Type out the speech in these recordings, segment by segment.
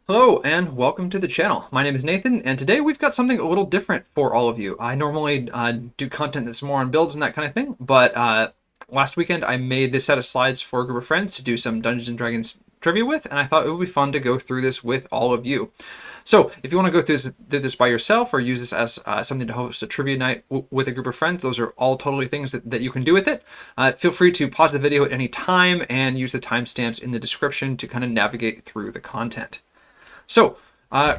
Hello and welcome to the channel. My name is Nathan, and today we've got something a little different for all of you. I normally do content that's more on builds and that kind of thing, but last weekend I made this set of slides for a group of friends to do some Dungeons and Dragons trivia with, and I thought it would be fun to go through this with all of you. So if you want to go through this by yourself or use this as something to host a trivia night with a group of friends, those are all totally things that you can do with it. Feel free to pause the video at any time and use the timestamps in the description to kind of navigate through the content. So,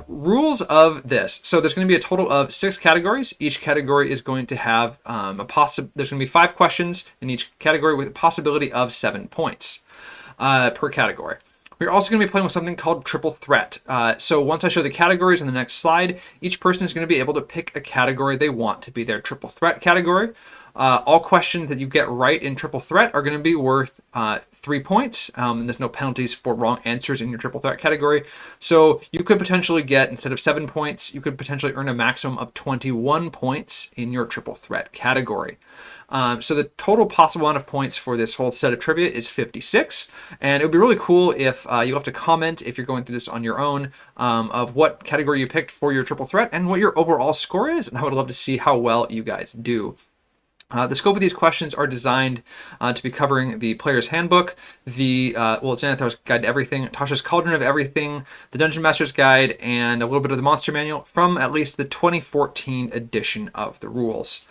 rules of this. So there's going to be a total of 6 categories. Each category is going to have there's going to be 5 questions in each category with a possibility of 7 points per category. We're also going to be playing with something called triple threat. So once I show the categories on the next slide, each person is going to be able to pick a category they want to be their triple threat category. All questions that you get right in triple threat are going to be worth 3 points, and there's no penalties for wrong answers in your triple threat category. So you could potentially get, instead of 7 points, you could potentially earn a maximum of 21 points in your triple threat category. So the total possible amount of points for this whole set of trivia is 56, and it would be really cool if you have to comment if you're going through this on your own of what category you picked for your triple threat and what your overall score is, and I would love to see how well you guys do. The scope of these questions are designed to be covering the Player's Handbook, Xanathar's Guide to Everything, Tasha's Cauldron of Everything, the Dungeon Master's Guide, and a little bit of the Monster Manual from at least the 2014 edition of the rules.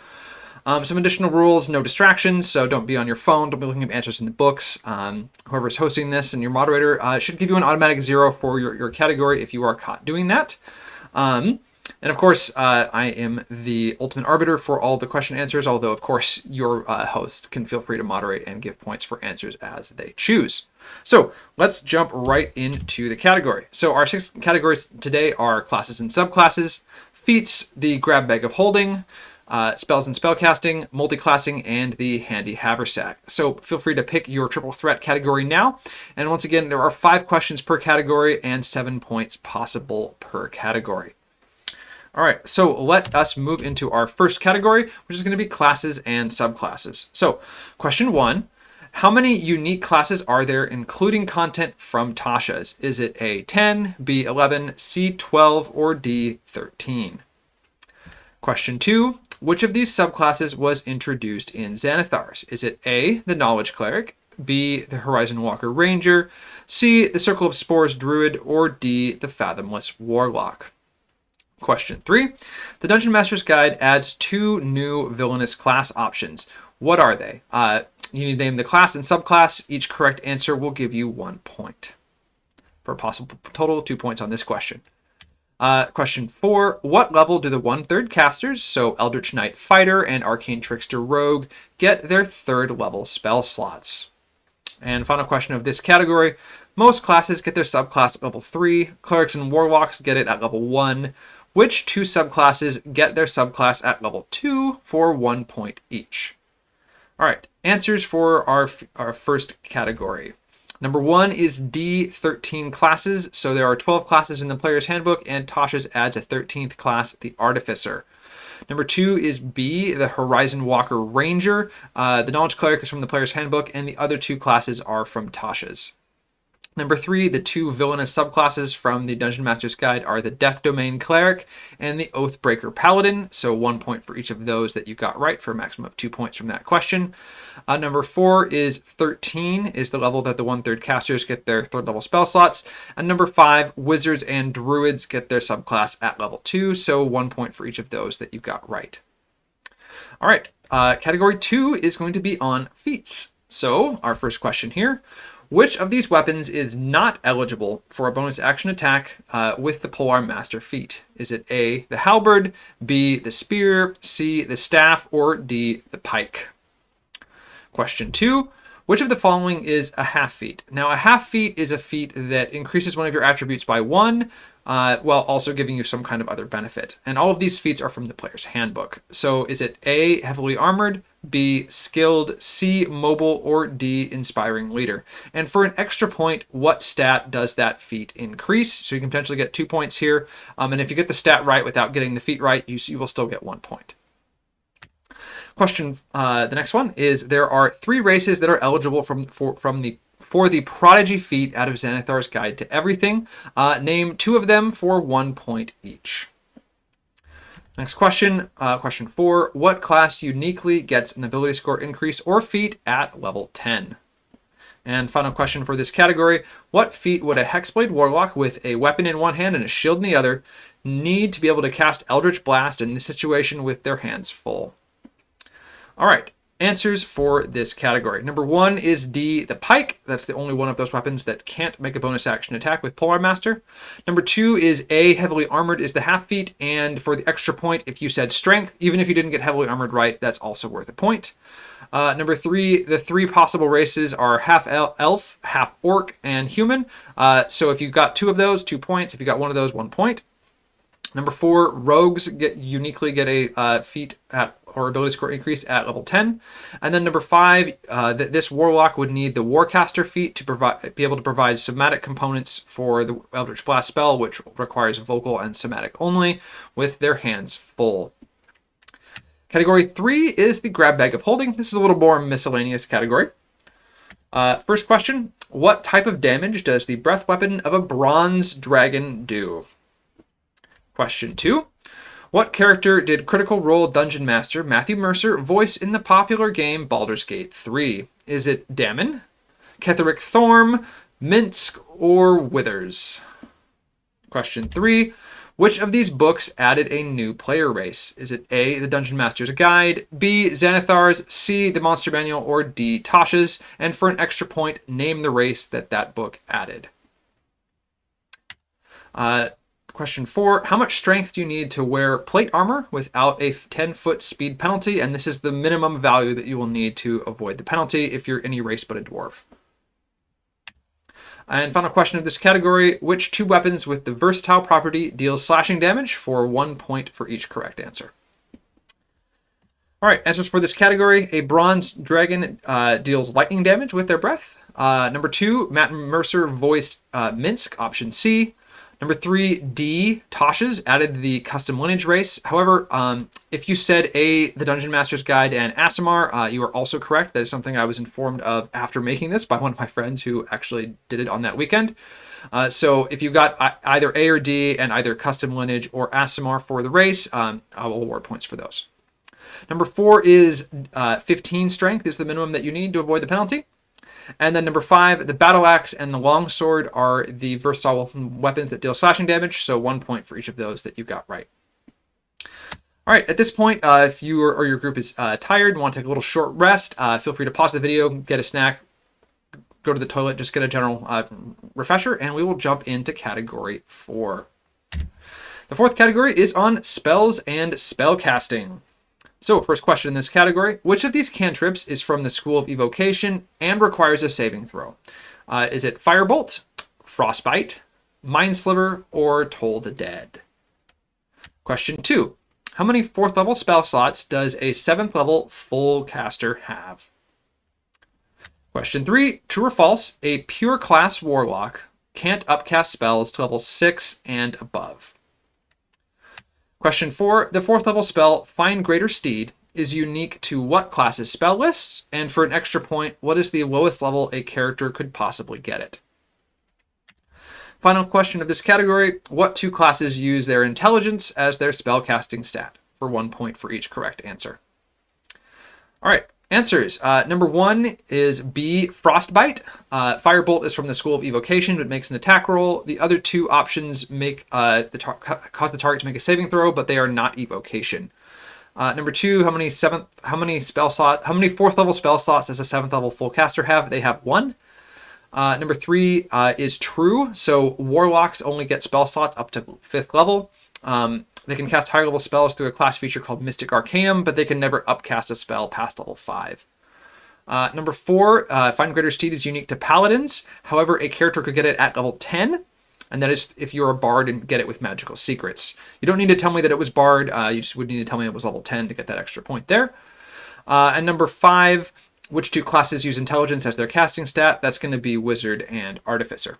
Some additional rules: no distractions, so don't be on your phone, don't be looking at answers in the books. Whoever's hosting this and your moderator should give you an automatic 0 for your category if you are caught doing that. And of course, I am the ultimate arbiter for all the question answers, although of course your host can feel free to moderate and give points for answers as they choose. So let's jump right into the category. So our 6 categories today are classes and subclasses, feats, the grab bag of holding, spells and spellcasting, multiclassing, and the handy haversack. So feel free to pick your triple threat category now. And once again, there are 5 questions per category and 7 points possible per category. All right, so let us move into our first category, which is going to be classes and subclasses. So question 1, how many unique classes are there, including content from Tasha's? Is it A, 10, B, 11, C, 12, or D, 13? Question 2, which of these subclasses was introduced in Xanathar's? Is it A, the Knowledge Cleric, B, the Horizon Walker Ranger, C, the Circle of Spores Druid, or D, the Fathomless Warlock? Question 3. The Dungeon Master's Guide adds 2 new villainous class options. What are they? You need to name the class and subclass. Each correct answer will give you 1 point. For a possible total of 2 points on this question. Question 4. What level do the 1/3 casters, so Eldritch Knight Fighter and Arcane Trickster Rogue, get their 3rd level spell slots? And final question of this category. Most classes get their subclass at level 3. Clerics and Warlocks get it at level 1. Which 2 subclasses get their subclass at level 2 for 1 point each? All right, answers for our first category. Number 1 is D, 13 classes. So there are 12 classes in the Player's Handbook, and Tasha's adds a 13th class, the Artificer. Number 2 is B, the Horizon Walker Ranger. The Knowledge Cleric is from the Player's Handbook, and the other 2 classes are from Tasha's. Number 3, the 2 villainous subclasses from the Dungeon Master's Guide are the Death Domain Cleric and the Oathbreaker Paladin. So 1 point for each of those that you got right for a maximum of 2 points from that question. Number 4 is 13, is the level that the 1/3 casters get their 3rd level spell slots. And number 5, Wizards and Druids get their subclass at level 2. So 1 point for each of those that you got right. All right, category 2 is going to be on feats. So our first question here. Which of these weapons is not eligible for a bonus action attack with the Polearm Master feat? Is it A, the halberd, B, the spear, C, the staff, or D, the pike? Question 2. Which of the following is a half feat? Now, a half feat is a feat that increases one of your attributes by 1, while also giving you some kind of other benefit. And all of these feats are from the Player's Handbook. So is it A, heavily armored, B, skilled, C, mobile, or D, inspiring leader? And for an extra point, what stat does that feat increase? So you can potentially get 2 points here. And if you get the stat right without getting the feat right, you will still get 1 point. Question, the next one is, there are 3 races that are eligible for for the Prodigy feat out of Xanathar's Guide to Everything. Name 2 of them for 1 point each. Next question, question 4. What class uniquely gets an ability score increase or feat at level 10? And final question for this category. What feat would a Hexblade Warlock with a weapon in one hand and a shield in the other need to be able to cast Eldritch Blast in this situation with their hands full? All right, answers for this category. Number 1 is D, the Pike. That's the only one of those weapons that can't make a bonus action attack with Polearm Master. Number 2 is A, Heavily Armored is the half feat. And for the extra point, if you said Strength, even if you didn't get Heavily Armored right, that's also worth a point. Number 3, the 3 possible races are half elf, half orc, and human. So if you got 2 of those, 2 points. If you got 1 of those, 1 point. Number 4, rogues uniquely get a feat or ability score increase at level 10. And then number 5, this warlock would need the Warcaster feat to be able to provide somatic components for the Eldritch Blast spell, which requires vocal and somatic only, with their hands full. Category 3 is the Grab Bag of Holding. This is a little more miscellaneous category. First question, what type of damage does the breath weapon of a bronze dragon do? Question 2, what character did Critical Role Dungeon Master Matthew Mercer voice in the popular game Baldur's Gate 3? Is it Dammon, Ketheric Thorm, Minsk, or Withers? Question 3, which of these books added a new player race? Is it A, the Dungeon Master's Guide, B, Xanathar's, C, the Monster Manual, or D, Tasha's? And for an extra point, name the race that book added. Question 4, how much strength do you need to wear plate armor without a 10-foot speed penalty? And this is the minimum value that you will need to avoid the penalty if you're any race but a dwarf. And final question of this category, which 2 weapons with the versatile property deals slashing damage for 1 point for each correct answer? All right, answers for this category, a bronze dragon deals lightning damage with their breath. Number 2, Matt Mercer voiced Minsk, option C. Number 3, D, Tasha's added the custom lineage race. However, if you said A, the Dungeon Master's Guide, and Aasimar, you are also correct. That is something I was informed of after making this by one of my friends who actually did it on that weekend. So if you got either A or D and either custom lineage or Aasimar for the race, I will award points for those. Number 4 is 15 strength is the minimum that you need to avoid the penalty. And then number 5, the battle axe and the longsword are the versatile weapons that deal slashing damage. So 1 point for each of those that you got right. All right, at this point, if you or your group is tired and want to take a little short rest, feel free to pause the video, get a snack, go to the toilet, just get a general refresher, and we will jump into category 4. The 4th category is on spells and spellcasting. So, first question in this category, which of these cantrips is from the School of Evocation and requires a saving throw? Is it Firebolt, Frostbite, Mindsliver, or Toll the Dead? Question 2, how many 4th level spell slots does a 7th level full caster have? Question 3, true or false, a pure class warlock can't upcast spells to level 6 and above. Question 4, the 4th level spell, Find Greater Steed, is unique to what class's spell list? And for an extra point, what is the lowest level a character could possibly get it? Final question of this category, what 2 classes use their intelligence as their spellcasting stat? For 1 point for each correct answer. All right, answers. Number 1 is B, Frostbite. Firebolt is from the School of Evocation, but makes an attack roll. The other 2 options make cause the target to make a saving throw, but they are not evocation. Number 2, how many 4th level spell slots does a 7th level full caster have? They have 1. Number 3 is true. So warlocks only get spell slots up to 5th level. They can cast higher level spells through a class feature called Mystic Arcanum, but they can never upcast a spell past level 5. Number 4, Find Greater Steed is unique to paladins. However, a character could get it at level 10, and that is if you're a bard and get it with magical secrets. You don't need to tell me that it was bard. You just would need to tell me it was level 10 to get that extra point there. And number 5, which 2 classes use intelligence as their casting stat? That's going to be wizard and artificer.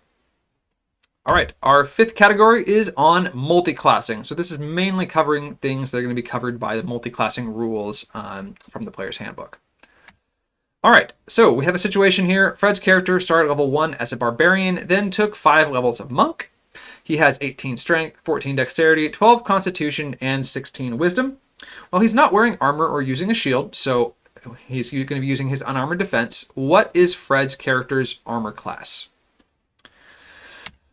All right, our 5th category is on multiclassing. So this is mainly covering things that are going to be covered by the multiclassing rules from the player's handbook. All right, so we have a situation here. Fred's character started level 1 as a barbarian, then took 5 levels of monk. He has 18 strength, 14 dexterity, 12 constitution, and 16 wisdom. Well, he's not wearing armor or using a shield, so he's going to be using his unarmored defense. What is Fred's character's armor class?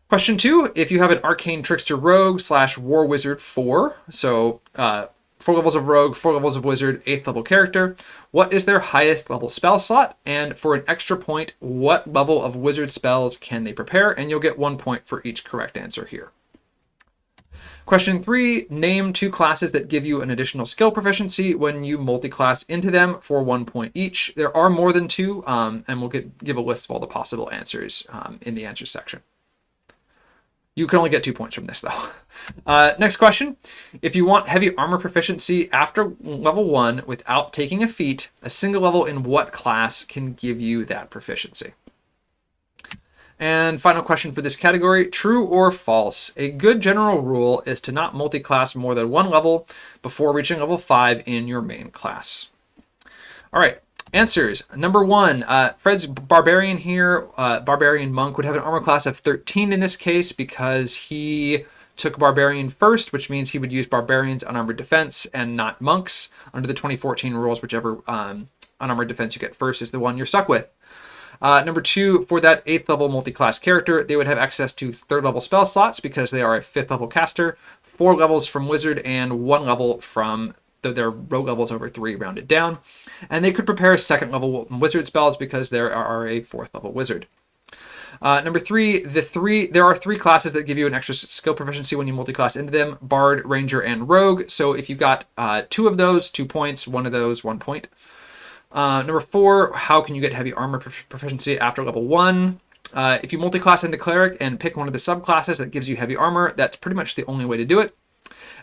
Question 2, if you have an arcane trickster rogue / war wizard 4, so 4 levels of rogue, 4 levels of wizard, 8th level character, what is their highest level spell slot? And for an extra point, what level of wizard spells can they prepare? And you'll get 1 point for each correct answer here. Question 3, name 2 classes that give you an additional skill proficiency when you multi-class into them for 1 point each. There are more than 2, and we'll give a list of all the possible answers in the answers section. You can only get 2 points from this, though. Next question. If you want heavy armor proficiency after level 1 without taking a feat, a single level in what class can give you that proficiency? And final question for this category, true or false? A good general rule is to not multi-class more than 1 level before reaching level 5 in your main class. All right. Answers. Number 1, Fred's barbarian here, barbarian monk, would have an armor class of 13 in this case because he took barbarian first, which means he would use barbarian's unarmored defense and not monks. Under the 2014 rules, whichever unarmored defense you get first is the one you're stuck with. Number 2, for that 8th level multi-class character, they would have access to 3rd level spell slots because they are a 5th level caster, 4 levels from wizard, and 1 level from their rogue levels over 3 rounded down. And they could prepare 2nd level wizard spells because they are a 4th level wizard. Number 3, there are 3 classes that give you an extra skill proficiency when you multi-class into them, Bard, Ranger, and Rogue. So if you got 2 of those, 2 points, 1 of those, 1 point. Number 4, how can you get heavy armor proficiency after level 1? If you multi-class into Cleric and pick one of the subclasses that gives you heavy armor, that's pretty much the only way to do it.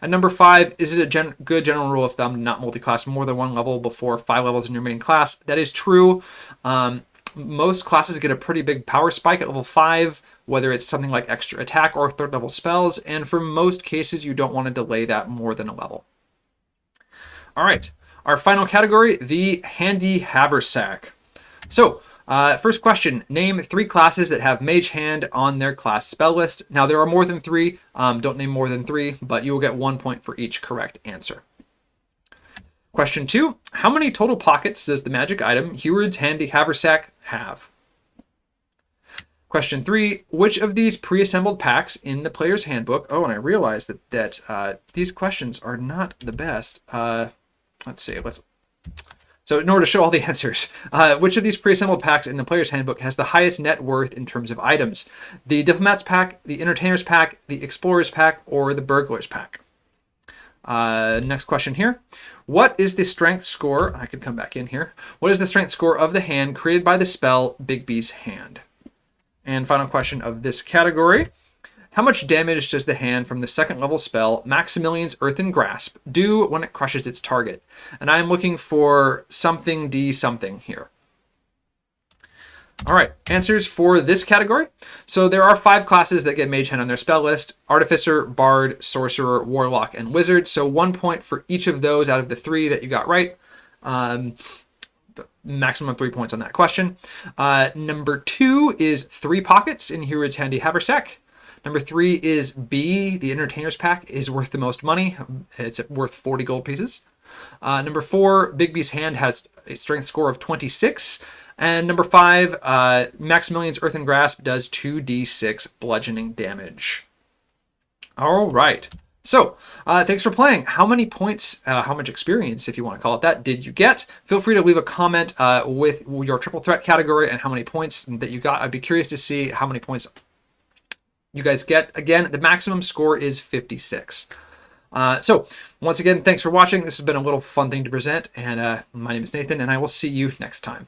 And number 5, is it a good general rule of thumb to not multi-class more than 1 level before 5 levels in your main class? That is true. Most classes get a pretty big power spike at level 5, whether it's something like extra attack or 3rd level spells, and for most cases you don't want to delay that more than a level. All right, our final category, the handy haversack. So, first question, name 3 classes that have Mage Hand on their class spell list. Now, there are more than 3. Don't name more than 3, but you will get 1 point for each correct answer. Question 2, how many total pockets does the magic item Heward's Handy Haversack have? Question 3, which of these pre-assembled packs in the player's handbook, oh, and I realized that these questions are not the best. Let's see, so in order to show all the answers, which of these pre-assembled packs in the player's handbook has the highest net worth in terms of items? The Diplomat's pack, the Entertainer's pack, the Explorer's pack, or the Burglar's pack? Next question here. What is the strength score? I can come back in here. What is the strength score of the hand created by the spell Bigby's Hand? And final question of this category. How much damage does the hand from the 2nd level spell Maximilian's Earthen Grasp do when it crushes its target? And I'm looking for something D something here. All right, answers for this category. So there are 5 classes that get Mage Hand on their spell list: Artificer, Bard, Sorcerer, Warlock, and Wizard. So 1 point for each of those out of the 3 that you got right. Maximum 3 points on that question. Number 2 is 3 pockets in Heward's Handy Haversack. Number 3 is B, the Entertainer's pack, is worth the most money. It's worth 40 gold pieces. Number 4, Bigby's Hand has a strength score of 26. And number 5, Maximilian's Earthen Grasp does 2d6 bludgeoning damage. All right. So, thanks for playing. How many points, how much experience, if you want to call it that, did you get? Feel free to leave a comment with your triple threat category and how many points that you got. I'd be curious to see how many points you guys get. Again, the maximum score is 56. So, once again, thanks for watching. This has been a little fun thing to present, and my name is Nathan, and I will see you next time.